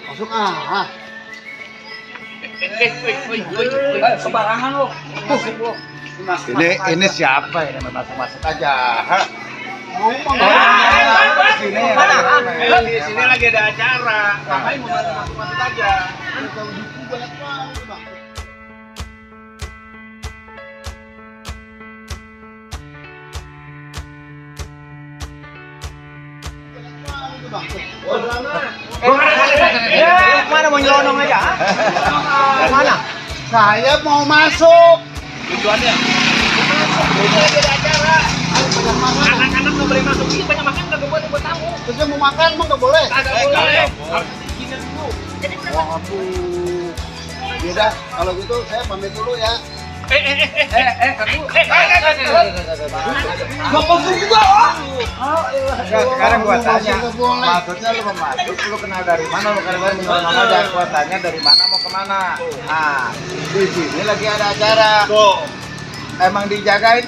Masuk ah. Sembarangan lo. Ini siapa ini? Masuk aja. Hah? Ngomong. Di sini lagi ada acara. Ngapain mau masuk aja? Mana mau nyelonong aja? Mana? Saya mau masuk. Tujuannya? Lagi ada acara. Anak-anak nggak boleh masuk. Ini banyak makan nggak boleh buat tamu. Terus mau makan emang nggak boleh? Kagak boleh. Harus izinin dulu. Waduh. Yaudah, kalau gitu saya pamit dulu ya. Bapak juga. Sekarang gua tanya, maksudnya lu mau masuk, lu kenal dari mana? Lu kenal dari mana? Dan gua tanya dari mana mau kemana? Nah, di sini lagi ada acara. Emang dijagain?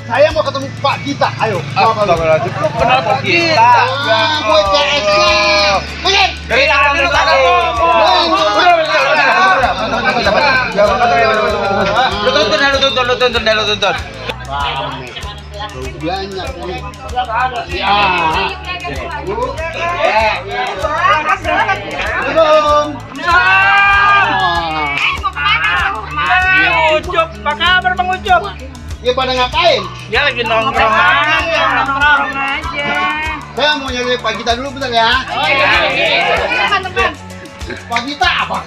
Saya mau ketemu Pak Gita. Ayo. Lu kenal Pak Gita? Gue CSK. Dari awal tadi Lu tonton. Banyak nih. Belum. Ucup, apa kabar Bang Ucup? Ya pada ngapain? Dia lagi nongkrong aja. Saya mau nyari Pak Gita dulu bentar ya. Oh iya. Pak Gita apa?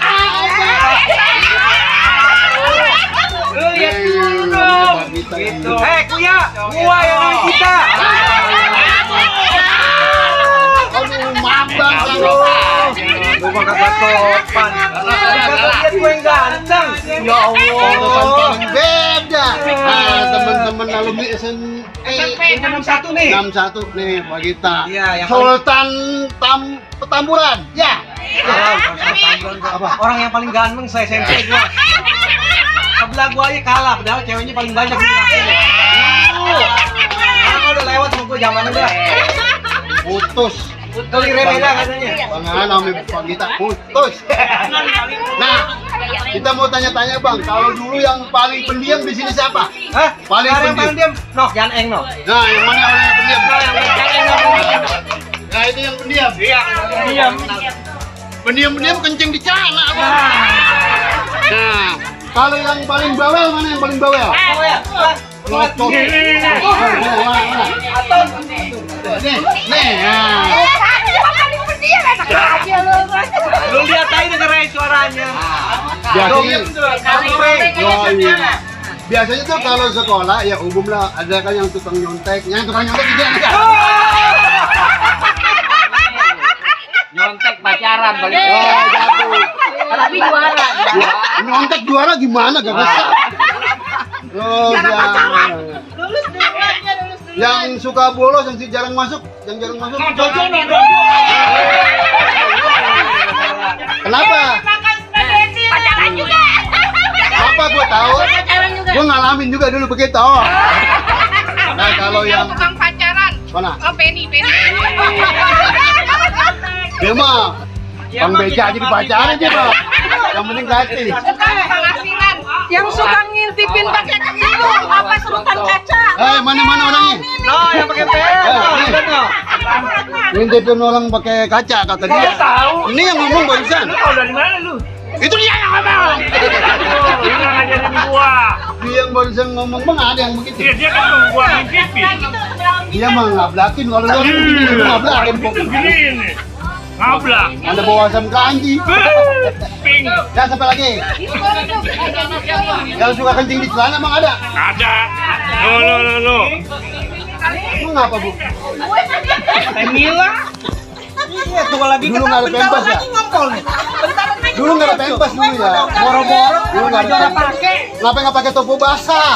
Lu lihat dulu. Gitu. Kuya, gua yang nanya kita. Aduh, maaf bang. Lu mah kagak sopan. Lihat gue yang ganteng. Ya Allah. Pantesan paling beda. Teman-teman alumni SMP 61 nih. 61 nih Pak Gita. Iya, yang Sultan Petamburan. Ya. Apa? Orang yang paling ganteng saya SMP gua. Sebelah gua aja kalah, padahal ceweknya paling banyak di kelasnya. Aku udah lewat sama gua zamannya dah. Putus. Kali beda katanya. Bang namanya Pak Gita putus. Nah, kita mau tanya-tanya Bang, kalau dulu yang paling pendiam di sini siapa? Hah? Paling Sekarang yang pendiam. Noh, Jan Eng noh. Nah, yang mana orang yang pendiam? Nah, itu yang pendiam. Iya, diam. Pendiam-pendiam kencing di celana, Bang. Nah, kalau yang paling bawel mana yang paling bawel? Ngotot. Nih, Lu lihat aja dengerin suaranya. Biasanya tuh kalau sekolah ya umum lah ada kan yang tukang nyontek, itu kan. Nyontek pacaran paling Jatuh. Tapi juara. Nyontek juara gimana gak bisa? Lulus duluannya, lulus duluan. Yang suka bolos, yang jarang masuk. Kenapa? Pacaran juga. Apa gua tahu? Pacaran juga. Gua ngalamin juga dulu begitu. Nah, kalau yang tukang pacaran. mana? Oh, Penny. Dia mah Bang Beja jadi pacaran dia mah. Yang penting gratis. Penghasilan. Yang suka ngintipin pakai itu apa serutan kaca? Mana orangnya? Noh, yang pakai pen. Ngintipin orang pakai kaca kata dia. Ini yang ngomong barusan. Tahu dari mana lu? Itu dia yang ngomong. Dia nggak ngajarin gua. Dia yang barusan ngomong bang ada yang begitu. Dia kan gua ngintipin. Dia mah ngablakin kalau lu begini ngablakin pokoknya. Begini. Ngablak. Anda bawa asam kanji. Ping. Ya sampai lagi. Yang suka kencing di celana emang ada? Ada. Lo. Emang ngapa bu? Temila. Iya, tuh lagi Dulu nggak ada pempas ya? ngompol nih. Dulu nggak ada pempas dulu ya. Boro-boro Dulu nggak ada pempas. Kenapa nggak pakai topo basah?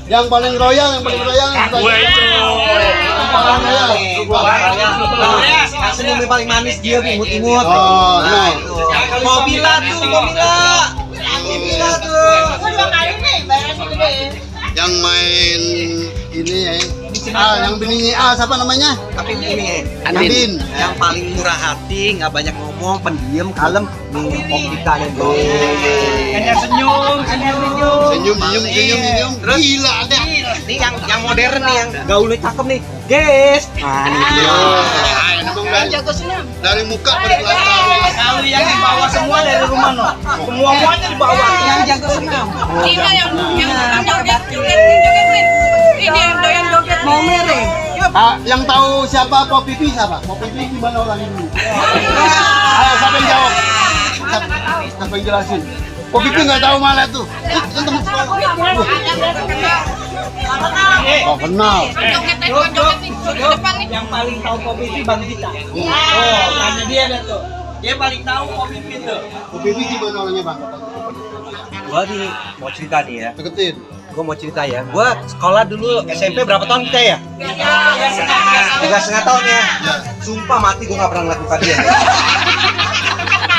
Yang paling royal yang Gua itu. Yang paling royal. Senyum yang paling manis dia imut-imut. Oh, nah. Mobila tuh. Yang main ini ya. yang bininya siapa namanya? Tapi ini Andin. yang paling murah hati, nggak banyak ngomong, pendiam, kalem, nih Om Dika nih bro. Hanya senyum. Senyum. Terus? Gila ada. Nih yang modern nih, yang gaulnya cakep nih, guys. Nah, ini dia. Jago senam. Dari muka pada kelihatan. Kalau yang dibawa semua dari rumah no. Semuanya dibawa. Yang jago senam. Ini yang joget. Ini yang doyan joget. Mau miring. Yang tahu siapa Po Pipi siapa? Po Pipi gimana orang ini? Ayo siapa yang jawab? Siapa yang jelasin? Po Pipi nggak tahu malah tuh. Yang teman sekolah. Oh kenal. Joget nih. Depan nih. Yang paling tahu kopi itu Bang Dika. Oh, tanya dia dah tuh. Dia paling tahu kopi itu. Po Pipi gimana orangnya bang? Gua nih mau cerita nih ya. Deketin. Gua mau cerita ya. Gua sekolah dulu SMP berapa tahun kita ya? 3,5 tahun ya. Sumpah mati gua nggak pernah melakukan dia.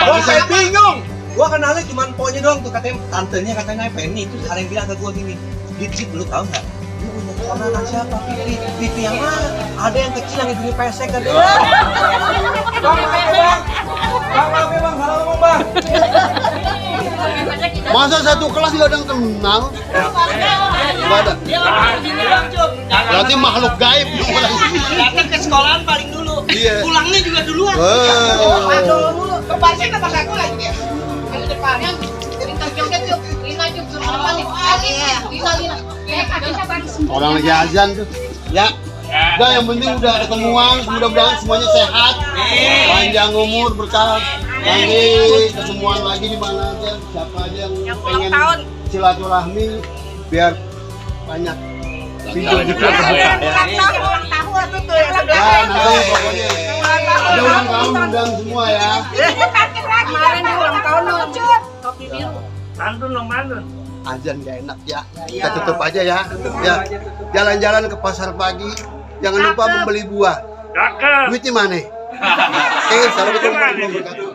Gua saya bingung. Gua kenalnya cuma pokoknya doang tuh, katanya tantenya katanya Penny itu ada yang bilang ke gua gini. Dit, lu tahu nggak? Lu punya keponakan siapa? Pipi yang mana? Ada yang kecil yang hidungnya pesek kan? Bang, maaf ya bang, halo bang. Masa satu kelas nggak ada yang kenal? Nggak ada. Berarti makhluk gaib. Datang ke sekolahan paling dulu. Iya. Pulangnya juga duluan. Kebalik sama aku lagi dia. Di depannya cerita joget yuk. Lina yuk suruh depan nih. Lina. Orang lagi azan tuh. Ya. Udah yang penting udah ketemuan, mudah-mudahan semuanya sehat, panjang umur, berkah, nanti kesemuan lagi di mana aja, siapa aja yang pengen silaturahmi biar banyak. Pintu juga terbuka ya. Ulang tahun tuh yang Ya nanti pokoknya ada ulang tahun undang semua ya. kemarin dia ulang tahun lucut. Kopi biru. Azan gak enak ya. Kita tutup aja ya. Ya. Jalan-jalan ke pasar pagi. Jangan lupa membeli buah. Duitnya mana? Oke, assalamualaikum warahmatullahi wabarakatuh.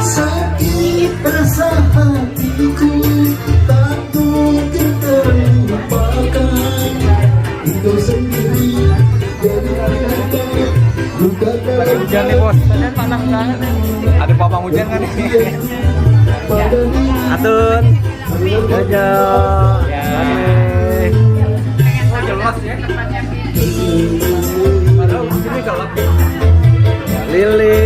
Sakit rasa hatiku tak mungkin terlupakan. Engkau sendiri dari luka dalam Hujan nih bos. Panas banget. Ada papang hujan kan nih? Atun. Jojo. Jelas ya. Padahal sini gelap. Lili.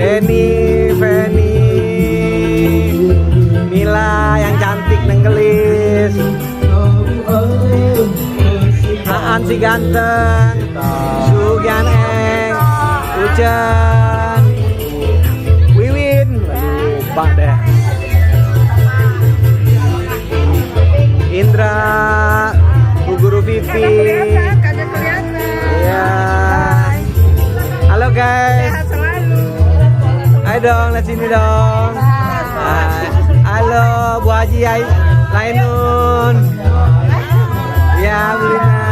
Denny, Feni, Mila yang cantik nenggelis. Aan si ganteng, Sugian Eng, Ujan, Wiwin, lupa deh. Indra, Bu Guru Vivi. Iya. Halo guys. Ayo dong, lihat sini dong. Hai. Halo Bu Haji Lainun. Ya, Bu Lina.